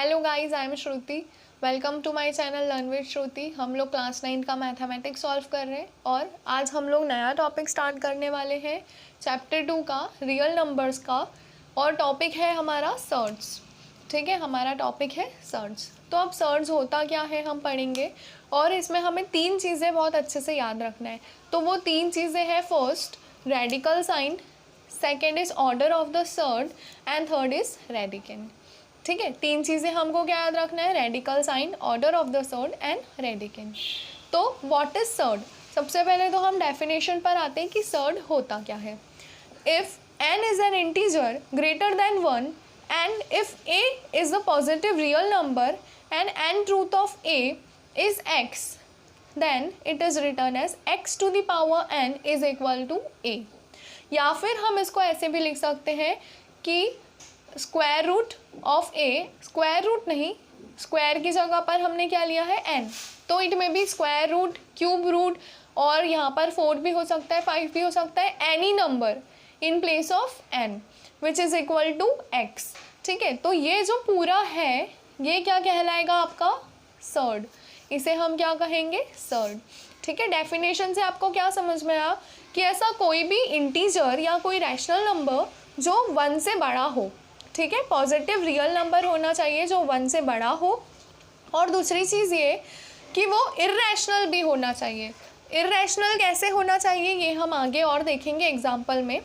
Hello guys, I am Shruti. Welcome to my channel learn with Shruti. हम लोग class 9 का mathematics solve कर रहे हैं और आज हम लोग नया टॉपिक स्टार्ट करने वाले हैं चैप्टर 2 का, रियल नंबर्स का। और टॉपिक है हमारा सर्ड्स। ठीक है, हमारा टॉपिक है सर्ड्स। तो अब सर्ड्स होता क्या है हम पढ़ेंगे, और इसमें हमें 3 चीज़ें बहुत अच्छे से याद रखना है। तो वो 3 चीज़ें हैं, first radical sign, second is order of the surd and third is radicand. ठीक है, 3 चीज़ें हमको क्या याद रखना है, radical sign, order of the surd and radicand. तो व्हाट इज सर्ड? सबसे पहले तो हम डेफिनेशन पर आते हैं कि सर्ड होता क्या है। If n is an integer greater than 1 and if a is the positive real number and n root of a is x, then it is written as x to the power n is equal to a। या फिर हम इसको ऐसे भी लिख सकते हैं कि square root of a, square root नहीं, स्क्वायर की जगह पर हमने क्या लिया है, n। तो इट में भी स्क्वायर रूट, क्यूब रूट, और यहाँ पर 4 भी हो सकता है, 5 भी हो सकता है, any number in place of n which is equal to x। ठीक है, तो ये जो पूरा है ये क्या कहलाएगा आपका, सर्ड। इसे हम क्या कहेंगे, सर्ड। ठीक है, डेफिनेशन से आपको क्या समझ में आया कि ऐसा कोई भी इंटीजर या कोई रैशनल नंबर जो 1 से बड़ा हो। ठीक है, पॉजिटिव रियल नंबर होना चाहिए जो 1 से बड़ा हो। और दूसरी चीज़ ये कि वो इर्रेशनल भी होना चाहिए। इर्रेशनल कैसे होना चाहिए ये हम आगे और देखेंगे एग्जाम्पल में।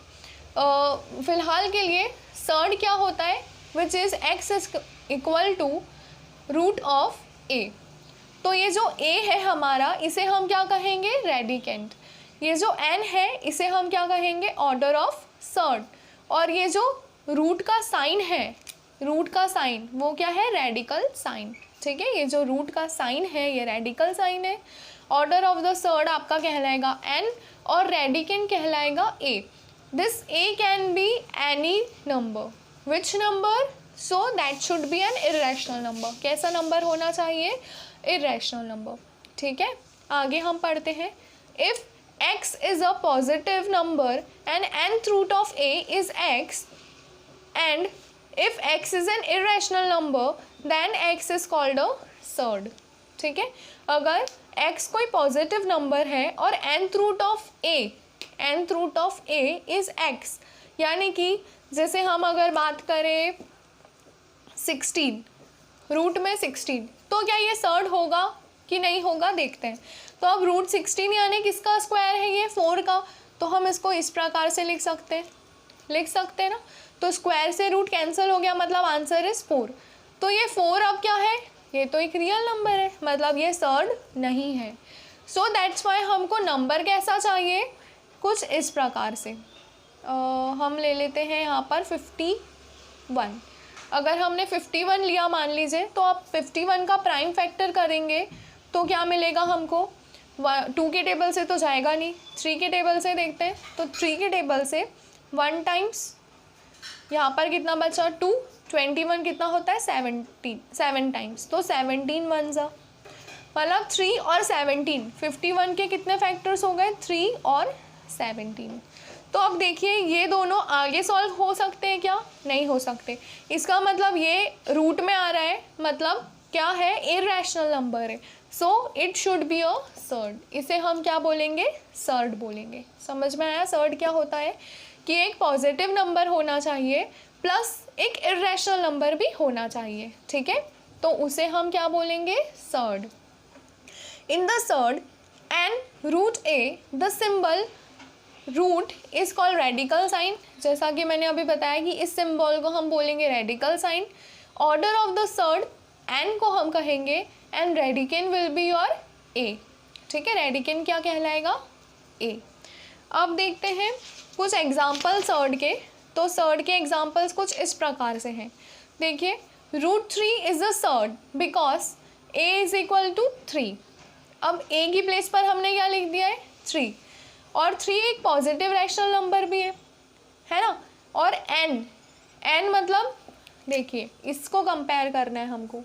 फ़िलहाल के लिए सर्ड क्या होता है, which is x is equal to root of a। तो ये जो a है हमारा, इसे हम क्या कहेंगे, रेडिकेंट। ये जो n है इसे हम क्या कहेंगे, ऑर्डर ऑफ सर्ड। और ये जो रूट का साइन है, रूट का साइन वो क्या है, रेडिकल साइन। ठीक है, ये जो रूट का साइन है ये रेडिकल साइन है। ऑर्डर ऑफ द सर्ड आपका कहलाएगा n और रेडिकेंट कहलाएगा a। This a can be any number. Which number? So that should be N irrational number. कैसा नंबर होना चाहिए, इर्रेशनल नंबर। ठीक है, आगे हम पढ़ते हैं। If x is a positive number and nth root of a is x, and if x is an irrational number then x is called a surd। ठीक है, अगर x कोई पॉजिटिव नंबर है और nth root of a is x, यानी कि जैसे हम अगर बात करें 16, रूट में 16, तो क्या ये सर्ड होगा कि नहीं होगा, देखते हैं। तो अब रूट 16 यानी किसका स्क्वायर है, ये 4 का। तो हम इसको इस प्रकार से लिख सकते हैं ना। तो स्क्वायर से रूट कैंसिल हो गया, मतलब आंसर इज 4। तो ये 4 अब क्या है, ये तो एक रियल नंबर है, मतलब ये सर्ड नहीं है। सो दैट्स वाई हमको नंबर कैसा चाहिए, कुछ इस प्रकार से। हम ले लेते हैं यहाँ पर 51। अगर हमने 51 लिया मान लीजिए, तो आप 51 का प्राइम फैक्टर करेंगे तो क्या मिलेगा हमको, 2 के टेबल से तो जाएगा नहीं, 3 के टेबल से देखते हैं। तो 3 के टेबल से 1 टाइम्स, यहाँ पर कितना बचा 2, 21 कितना होता है 7 टाइम्स, तो 17 1 जा, मतलब 3 और 17, 51 के कितने फैक्टर्स हो गए, 3 और 17। तो अब देखिए ये दोनों आगे सॉल्व हो सकते हैं क्या, नहीं हो सकते। इसका मतलब ये रूट में आ रहा है, मतलब क्या है, इर्रेशनल नंबर है। So it should be a surd. इसे हम क्या बोलेंगे, सर्ड बोलेंगे। समझ में आया सर्ड क्या होता है, कि एक पॉजिटिव नंबर होना चाहिए प्लस एक इर्रेशनल नंबर भी होना चाहिए। ठीक है, तो उसे हम क्या बोलेंगे, surd. In the surd and root a the symbol root is called radical sign. जैसा कि मैंने अभी बताया कि इस सिंबल को हम बोलेंगे radical sign. Order of the surd n को हम कहेंगे and radicand will be your a. ठीक है, रेडिकेन क्या कहलाएगा, ए। अब देखते हैं कुछ एग्जाम्पल सर्ड के। तो सर्ड के एग्जाम्पल्स कुछ इस प्रकार से हैं। देखिए, root 3 is the surd because a is equal to 3। अब a की प्लेस पर हमने क्या लिख दिया है, 3, और 3 एक पॉजिटिव रैशनल नंबर भी है ना। और n मतलब देखिए इसको कंपेयर करना है हमको,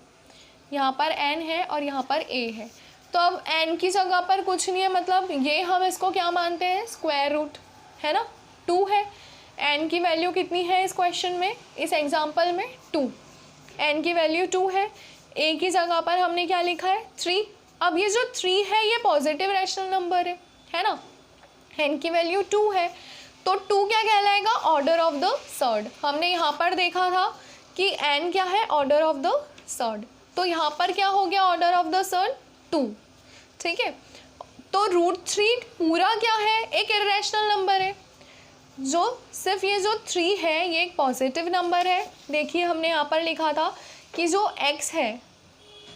यहाँ पर n है और यहाँ पर a है। तो अब n की जगह पर कुछ नहीं है, मतलब ये हम इसको क्या मानते हैं, स्क्वायर रूट है ना, 2 है। n की वैल्यू कितनी है इस क्वेश्चन में, इस एग्जाम्पल में 2। n की वैल्यू 2 है, a की जगह पर हमने क्या लिखा है 3। अब ये जो 3 है ये पॉजिटिव रैशनल नंबर है ना, n की वैल्यू 2 है, तो 2 क्या कहलाएगा, ऑर्डर ऑफ द सर्ड। हमने यहाँ पर देखा था कि n क्या है, ऑर्डर ऑफ द सर्ड, तो यहाँ पर क्या हो गया ऑर्डर ऑफ द सर्ड 2, ठीक है। तो √3 पूरा क्या है, एक इर्रेशनल नंबर है, जो सिर्फ ये जो 3 है ये एक पॉजिटिव नंबर है। देखिए हमने यहाँ पर लिखा था कि जो x है,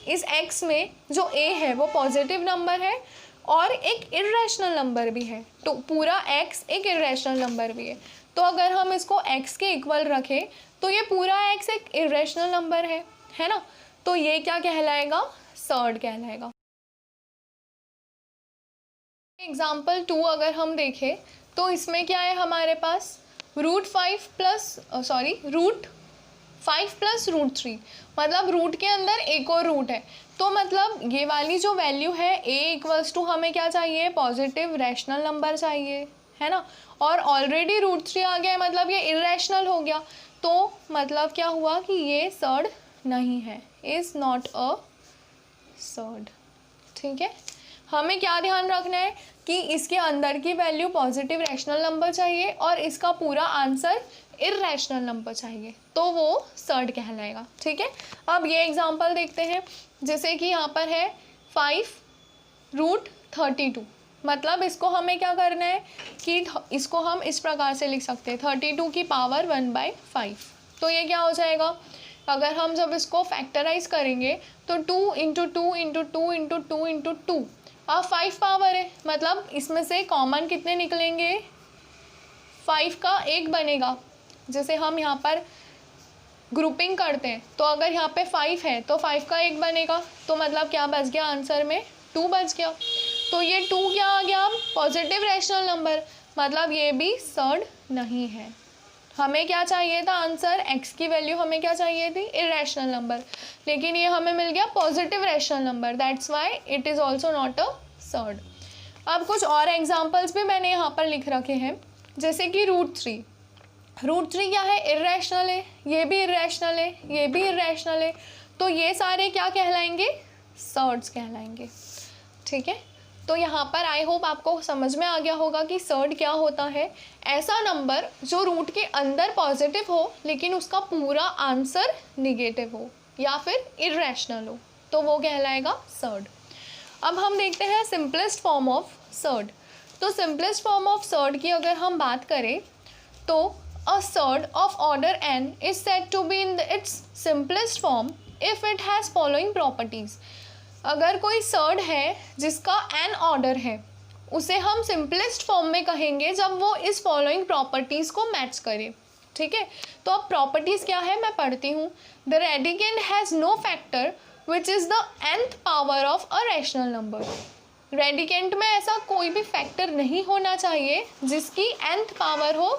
इस x में जो a है वो पॉजिटिव नंबर है और एक इर्रेशनल नंबर भी है, तो पूरा x एक इर्रेशनल नंबर भी है। तो अगर हम इसको x के इक्वल रखें तो ये पूरा x एक इर्रेशनल नंबर है ना, तो ये क्या कहलाएगा, सर्ड कहलाएगा। एग्जाम्पल 2 अगर हम देखें तो इसमें क्या है हमारे पास √5 प्लस √3, मतलब रूट के अंदर एक और रूट है, तो मतलब ये वाली जो वैल्यू है a = हमें क्या चाहिए, पॉजिटिव रैशनल नंबर चाहिए, है ना, और ऑलरेडी √3 आ गया है, मतलब ये इर्रेशनल हो गया, तो मतलब क्या हुआ कि ये सर्ड नहीं है, इज़ नॉट अ सर्ड, ठीक है। हमें क्या ध्यान रखना है कि इसके अंदर की वैल्यू पॉजिटिव रैशनल नंबर चाहिए और इसका पूरा आंसर इर्रेशनल नंबर चाहिए, तो वो सर्ड कहलाएगा, ठीक है। अब ये एग्जांपल देखते हैं, जैसे कि यहाँ पर है 5√32, मतलब इसको हमें क्या करना है कि इसको हम इस प्रकार से लिख सकते हैं 32 की पावर 1/5, तो ये क्या हो जाएगा, अगर हम जब इसको फैक्टराइज करेंगे तो 2 × 2 × 2 × 2 × 2, अब 5 पावर है, मतलब इसमें से कॉमन कितने निकलेंगे, 5 का 1 बनेगा। जैसे हम यहाँ पर ग्रुपिंग करते हैं तो अगर यहाँ पे 5 है तो 5 का 1 बनेगा, तो मतलब क्या बच गया आंसर में, 2 बच गया। तो ये 2 क्या आ गया, पॉजिटिव रैशनल नंबर, मतलब ये भी सर्ड नहीं है। हमें क्या चाहिए था आंसर, x की वैल्यू हमें क्या चाहिए थी, इर्रेशनल नंबर, लेकिन ये हमें मिल गया positive rational number, that's why it is also not a surd. अब कुछ और एग्जांपल्स भी मैंने यहाँ पर लिख रखे हैं, जैसे कि √3 क्या है, इर्रेशनल है, ये भी इर्रेशनल है, ये भी इर्रेशनल है, तो ये सारे क्या कहलाएंगे, सर्ड्स कहलाएंगे, ठीक है। तो यहाँ पर आई होप आपको समझ में आ गया होगा कि सर्ड क्या होता है, ऐसा नंबर जो रूट के अंदर पॉजिटिव हो लेकिन उसका पूरा आंसर निगेटिव हो या फिर इर्रेशनल हो, तो वो कहलाएगा सर्ड। अब हम देखते हैं सिंपलेस्ट फॉर्म ऑफ सर्ड। तो सिंपलेस्ट फॉर्म ऑफ सर्ड की अगर हम बात करें तो a surd of order n is said to be in its simplest form if it has following properties. अगर कोई सर्ड है जिसका n ऑर्डर है, उसे हम सिंपलेस्ट फॉर्म में कहेंगे जब वो इस फॉलोइंग प्रॉपर्टीज़ को मैच करे, ठीक है। तो अब प्रॉपर्टीज़ क्या है मैं पढ़ती हूँ। The radicand has no factor which is the nth power of a rational number. Radicand में ऐसा कोई भी फैक्टर नहीं होना चाहिए जिसकी nth पावर हो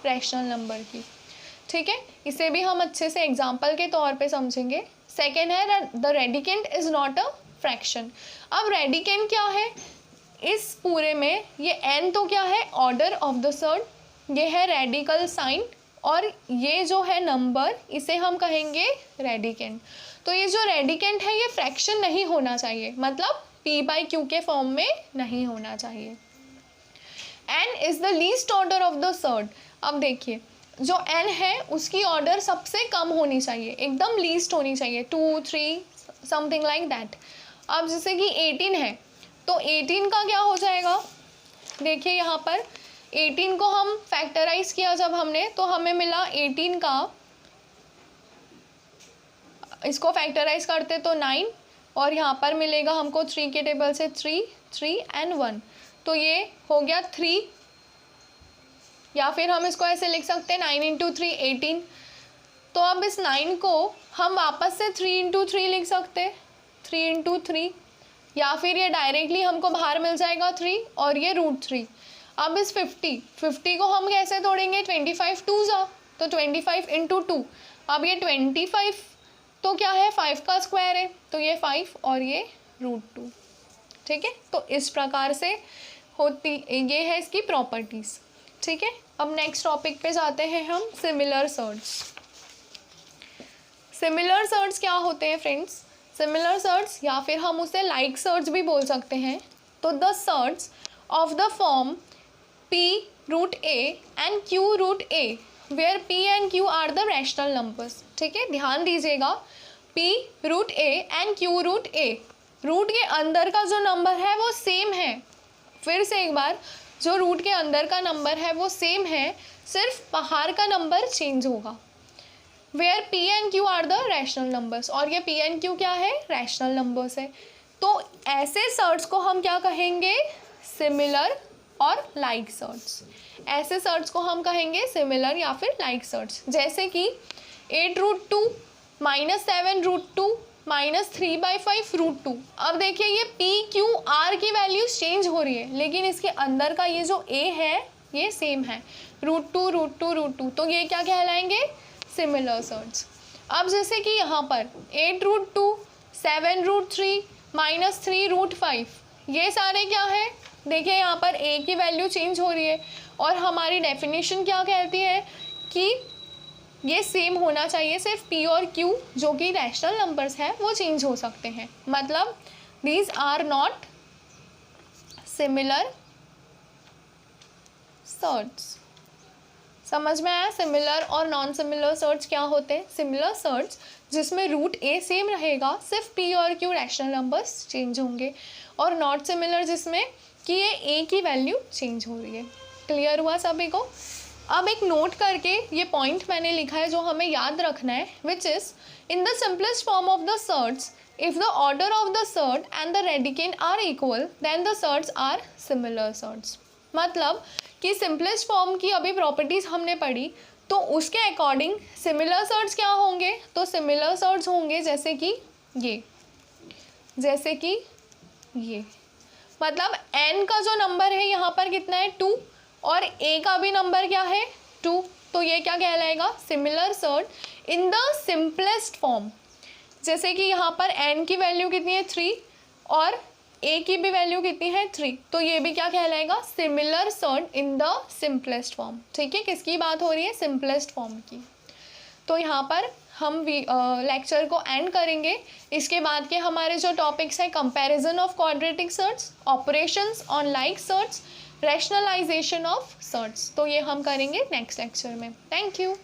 रैशनल नंबर की, ठीक है। इसे भी हम अच्छे से एग्जाम्पल के तौर पे समझेंगे। सेकेंड है the radicand is not a fraction. अब रेडिकेंट क्या है, इस पूरे में ये n तो क्या है, ऑर्डर ऑफ द सर्ड, ये है रेडिकल साइन, और ये जो है नंबर इसे हम कहेंगे रेडिकेंट। तो ये जो रेडिकेंट है ये फ्रैक्शन नहीं होना चाहिए, मतलब p/q के फॉर्म में नहीं होना चाहिए। n is the least order of the surd. अब देखिए जो n है उसकी ऑर्डर सबसे कम होनी चाहिए, एकदम लीस्ट होनी चाहिए, 2 3 समथिंग लाइक दैट। अब जैसे कि 18 है तो 18 का क्या हो जाएगा, देखिए यहाँ पर 18 को हम फैक्टराइज किया जब हमने, तो हमें मिला 18 का, इसको फैक्टराइज करते तो 9, और यहाँ पर मिलेगा हमको 3 के टेबल से 3 3 एंड 1, तो ये हो गया 3, या फिर हम इसको ऐसे लिख सकते हैं 9 × 3 18। तो अब इस 9 को हम वापस से 3 × 3 लिख सकते हैं, 3 × 3, या फिर ये डायरेक्टली हमको बाहर मिल जाएगा 3 और ये √3। अब इस 50 को हम कैसे तोड़ेंगे, 25 2 जा, तो 25 × 2, अब ये 25 तो क्या है 5 का स्क्वायर है, तो ये 5 और ये √2, ठीक है। तो इस प्रकार से होती, ये है इसकी प्रॉपर्टीज़, ठीक है। अब नेक्स्ट टॉपिक पे जाते हैं हम, सिमिलर सर्ड्स। सिमिलर सर्च क्या होते हैं फ्रेंड्स? सिमिलर सर्च या फिर हम उसे लाइक सर्च भी बोल सकते हैं। तो the surds of the form p root a and q root a where p and q are the rational numbers. ठीक है, ध्यान दीजिएगा, p root a and q root a, root के अंदर का जो नंबर है वो सेम है। फिर से एक बार, जो रूट के अंदर का नंबर है वो सेम है, सिर्फ बाहर का नंबर चेंज होगा। Where p and q are the rational numbers, और ये p एंड q क्या है? रैशनल नंबर्स है। तो ऐसे सर्च को हम क्या कहेंगे? सिमिलर और लाइक सर्च। ऐसे सर्च को हम कहेंगे सिमिलर या फिर लाइक सर्च। जैसे कि 8 root 2 minus 7 root 2 minus 3/5 root 2। अब देखिए ये p q r की वैल्यूज चेंज हो रही है, लेकिन इसके अंदर का ये जो a है ये सेम है, रूट 2 रूट 2 रूट 2। तो ये क्या कहलाएंगे? Similar surds. अब जैसे कि यहाँ पर 8 रूट 2 7 रूट 3 माइनस 3 रूट 5, ये सारे क्या है? देखिए यहाँ पर a की वैल्यू चेंज हो रही है, और हमारी डेफिनेशन क्या कहती है कि ये सेम होना चाहिए, सिर्फ p और q जो कि रैशनल नंबर्स हैं वो चेंज हो सकते हैं। मतलब these are not similar surds. समझ में आया? सिमिलर और नॉन सिमिलर सर्च क्या होते हैं? सिमिलर सर्च जिसमें रूट a सेम रहेगा, सिर्फ p और q रैशनल नंबर्स चेंज होंगे, और नॉट सिमिलर जिसमें कि ये a की वैल्यू चेंज हो रही है। क्लियर हुआ सभी को? अब एक नोट करके ये पॉइंट मैंने लिखा है जो हमें याद रखना है, which is in the simplest form of the surds if the order of the surds and the radicand are equal then the surds are similar surds. मतलब कि सिंपलेस्ट फॉर्म की अभी प्रॉपर्टीज़ हमने पढ़ी, तो उसके अकॉर्डिंग सिमिलर सर्च क्या होंगे? तो सिमिलर सर्च होंगे जैसे कि ये, मतलब n का जो नंबर है यहाँ पर कितना है? 2, और a का भी नंबर क्या है? 2। तो ये क्या कहलाएगा? Similar search in the simplest form. जैसे कि यहाँ पर n की वैल्यू कितनी है? 3, और a की भी वैल्यू कितनी है? 3। तो ये भी क्या कहलाएगा? Similar search in the simplest form. ठीक है, किसकी बात हो रही है? सिंपलेस्ट फॉर्म की। तो यहाँ पर हम लेक्चर को एंड करेंगे। इसके बाद के हमारे जो टॉपिक्स हैं, comparison of quadratic surds, operations on like surds, rationalisation of surds, तो ये हम करेंगे नेक्स्ट लेक्चर में। Thank you.